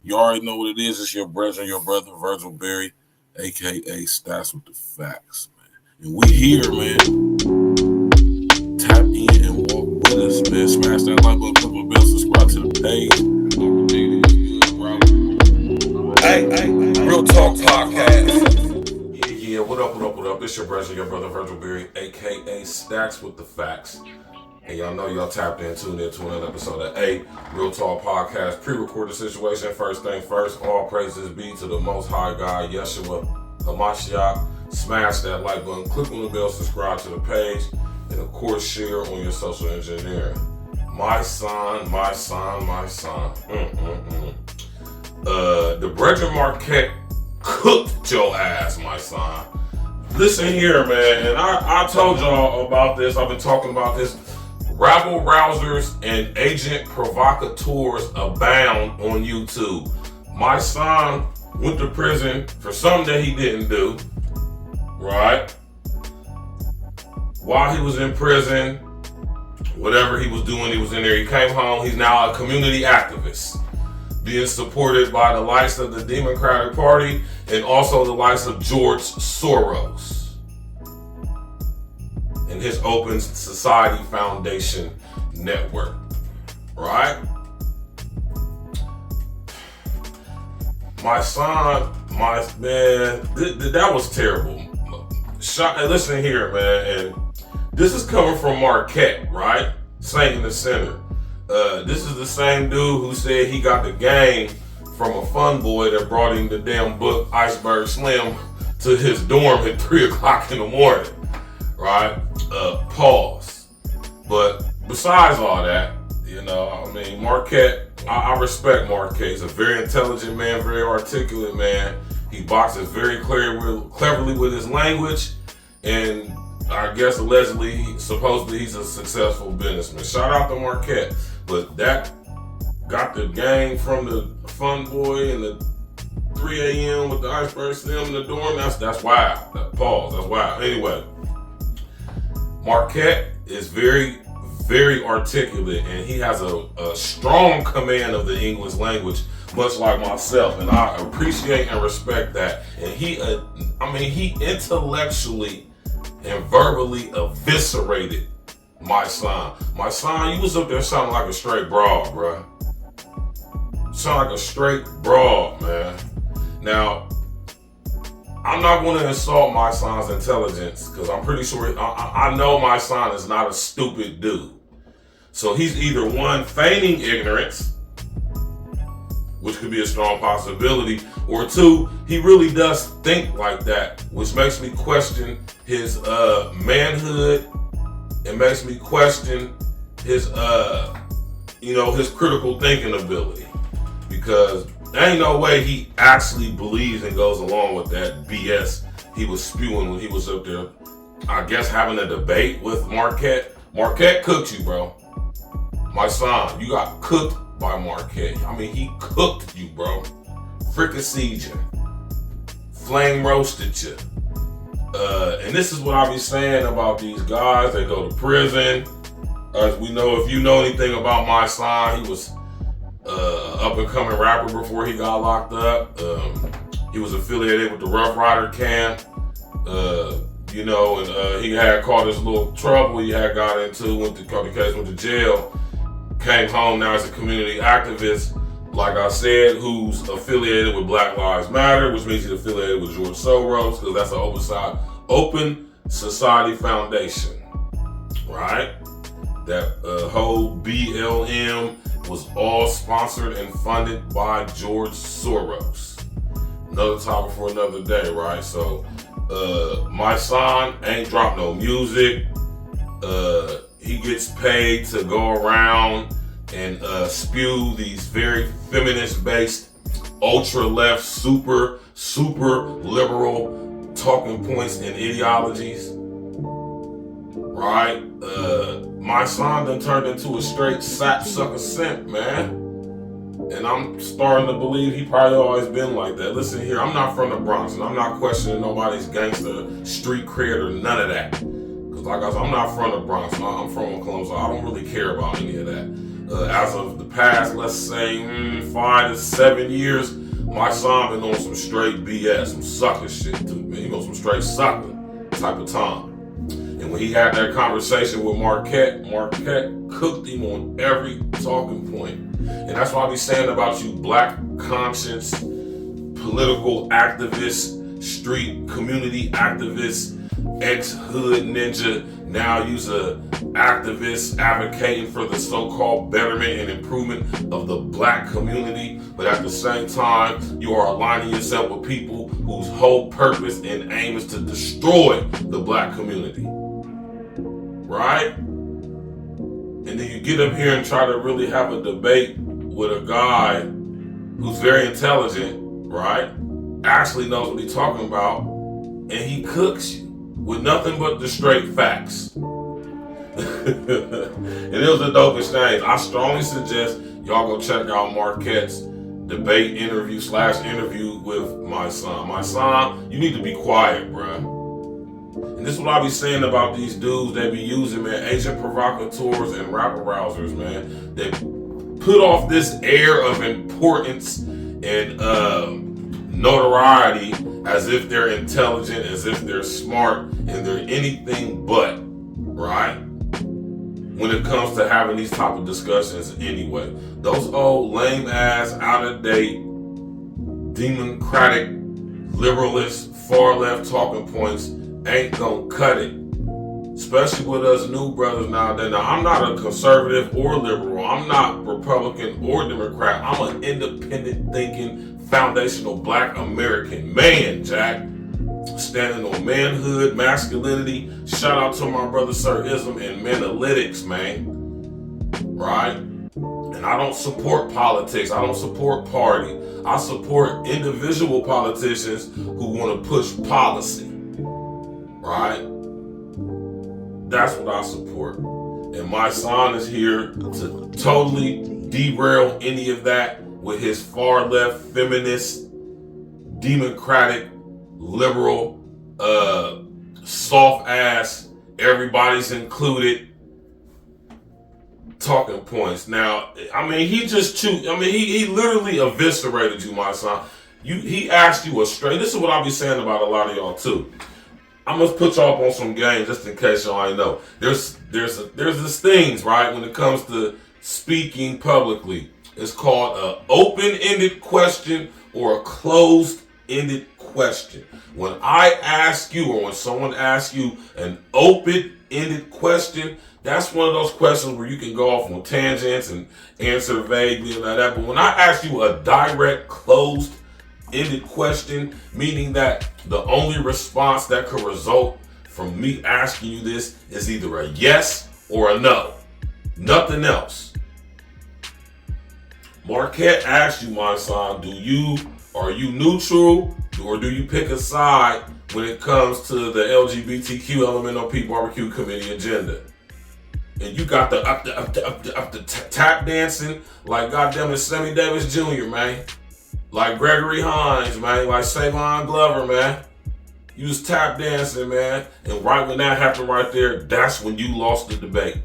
You already know what it is. It's your brother, Virgil Berry, aka Stats with the Facts, man. And we here, man. Tap in and walk with us, man. Smash that like button, click the bell, subscribe to the page. Hey, Real Talk Podcast. Yeah, what up? It's your brother, Virgil Berry, aka Stacks with the Facts. And y'all know y'all tapped in, tuned in to another episode of Real Talk Podcast. Pre-recorded situation, first thing first. All praises be to the Most High God, Yeshua HaMashiach. Smash that like button, click on the bell, subscribe to the page, and of course share on your social engineering. My son. The Virgil Marquette cooked your ass, my son. Listen here, man, and I told y'all about this. I've been talking about this. Rabble rousers and agent provocateurs abound on YouTube. My son went to prison for something that he didn't do, right? While he was in prison, whatever he was doing, he was in there. He came home. He's now a community activist, being supported by the likes of the Democratic Party and also the likes of George Soros and his Open Society Foundation network, right? My son, that was terrible. Listen here, man, and this is coming from Marquette, right? Saint in the Center. This is the same dude who said he got the game from a fun boy that brought him the damn book Iceberg Slim to his dorm at 3 o'clock in the morning, right? Pause. But besides all that, Marquette, I respect Marquette. He's a very intelligent man, very articulate man. He boxes very cleverly with his language, and I guess supposedly he's a successful businessman. Shout out to Marquette. But that got the game from the fun boy and the 3 a.m. with the Iceberg Slim in the dorm. That's wild. Pause. That's wild. Anyway, Marquette is very, very articulate, and he has a strong command of the English language, much like myself, and I appreciate and respect that. And he intellectually and verbally eviscerated my son. My son, you was up there sounding like a straight broad, bro. Sound like a straight broad, man. Now, I'm not going to insult my son's intelligence, because I'm pretty sure, I know my son is not a stupid dude. So he's either one, feigning ignorance, which could be a strong possibility, or two, he really does think like that, which makes me question his manhood. It makes me question his his critical thinking ability, because there ain't no way he actually believes and goes along with that BS he was spewing when he was up there, I guess, having a debate with Marquette. Marquette cooked you, bro. My son, you got cooked by Marquette. He cooked you, bro. Fricasseed you. Flame roasted you. And this is what I be saying about these guys that go to prison. As we know, if you know anything about my son, he was up and coming rapper before he got locked up. He was affiliated with the Rough Rider camp. And he had caught this little trouble he had got into, went to jail, came home. Now he's a community activist, like I said, who's affiliated with Black Lives Matter, which means he's affiliated with George Soros, because that's an Open Society Foundation, right? That whole BLM was all sponsored and funded by George Soros. Another topic for another day, right? So, my son ain't dropped no music. He gets paid to go around and spew these very feminist-based, ultra-left, super liberal talking points and ideologies, right? My son done turned into a straight sapsucker simp, man. And I'm starting to believe he probably always been like that. Listen here, I'm not from the Bronx, and I'm not questioning nobody's gangster, street cred, or none of that. Because like I said, I'm not from the Bronx, I'm from Columbus, so I don't really care about any of that. As of the past, let's say 5 to 7 years, my son been on some straight BS, some sucker shit, some straight sucker type of time. And when he had that conversation with Marquette cooked him on every talking point. And that's why I be saying about you black conscience, political activists, street community activists, ex-hood ninja, now you's a activist advocating for the so-called betterment and improvement of the black community, but at the same time, you are aligning yourself with people whose whole purpose and aim is to destroy the black community. Right? And then you get up here and try to really have a debate with a guy who's very intelligent, right? Actually knows what he's talking about, and he cooks you with nothing but the straight facts. And it was the dopest thing. I strongly suggest y'all go check out Marquette's debate interview with my son. My son, you need to be quiet, bruh. And this is what I be saying about these dudes they be using, man. Agent provocateurs and rapper rousers, man. They put off this air of importance and notoriety as if they're intelligent, as if they're smart, and they're anything but, right? When it comes to having these type of discussions anyway. Those old lame ass, out of date, democratic, liberalist, far left talking points ain't gonna cut it. Especially with us new brothers nowadays. Now, I'm not a conservative or liberal. I'm not Republican or Democrat. I'm an independent thinking, foundational black American man, Jack. Standing on manhood, masculinity. Shout out to my brother Sir Ism and Manalytics, man. Right? And I don't support politics. I don't support party. I support individual politicians who want to push policy. Right? That's what I support. And my son is here to totally derail any of that with his far left, feminist, democratic, liberal, soft ass, everybody's included talking points. Now, I mean, he literally eviscerated you, my son. He asked you a straight, this is what I be saying about a lot of y'all too. I'm gonna put y'all up on some games just in case y'all ain't know. There's this things, right, when it comes to speaking publicly. It's called an open-ended question or a closed-ended question. When I ask you, or when someone asks you an open-ended question, that's one of those questions where you can go off on tangents and answer vaguely and like that. But when I ask you a direct, closed-ended question, meaning that the only response that could result from me asking you this is either a yes or a no. Nothing else. Marquette asked you, my son, are you neutral or do you pick a side when it comes to the LGBTQ Elemental P Barbecue Committee agenda? And you got the up the tap dancing like goddamn it Sammy Davis Jr., man. Like Gregory Hines, man. Like Savon Glover, man. You was tap dancing, man. And right when that happened right there, that's when you lost the debate.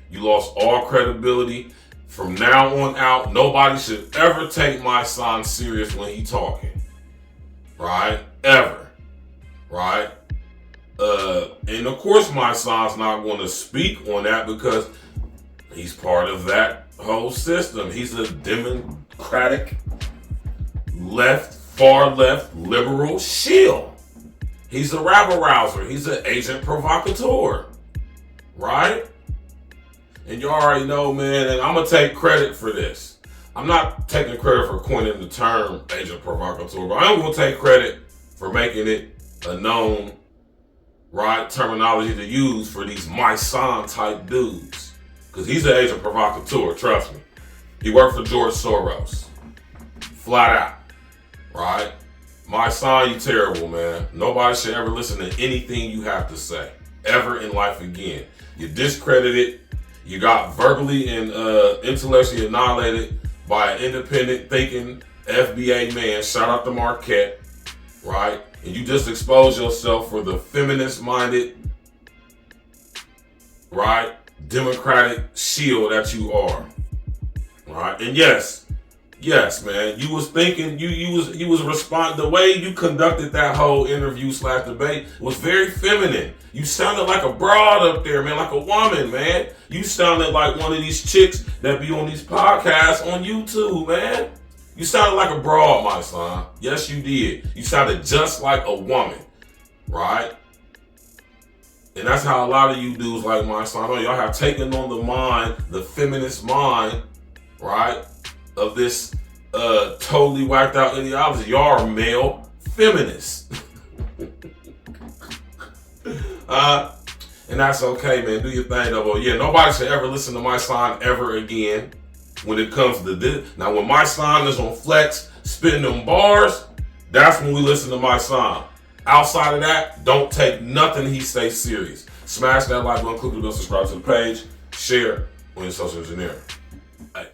You lost all credibility. From now on out, nobody should ever take my son serious when he talking. Right? Ever. Right? And of course my son's not going to speak on that because he's part of that whole system. He's a democratic, far left, liberal shield. He's a rabble rouser. He's an agent provocateur. Right? And you already know, man, and I'm going to take credit for this. I'm not taking credit for coining the term agent provocateur, but I'm going to take credit for making it a known, right, terminology to use for these my son type dudes. Because he's an agent provocateur, trust me. He worked for George Soros. Flat out. Right? My son, you terrible, man. Nobody should ever listen to anything you have to say. Ever in life again. You're discredited. You got verbally and intellectually annihilated by an independent thinking FBA man. Shout out to Marquette. Right? And you just expose yourself for the feminist-minded, right, democratic shield that you are. Right? And yes, man, you was thinking, you was responding, the way you conducted that whole interview / debate was very feminine. You sounded like a broad up there, man, like a woman, man. You sounded like one of these chicks that be on these podcasts on YouTube, man. You sounded like a broad, my son. Yes, you did. You sounded just like a woman, right? And that's how a lot of you dudes like my son, y'all have taken on the feminist mind, right, of this totally whacked out ideology. Y'all are male feminists. And that's okay, man. Do your thing, though. But yeah, nobody should ever listen to my son ever again when it comes to this. Now, when my son is on flex, spitting them bars, that's when we listen to my son. Outside of that, don't take nothing he says serious. Smash that like button, click the bell, subscribe to the page, share on your social engineering. Hey.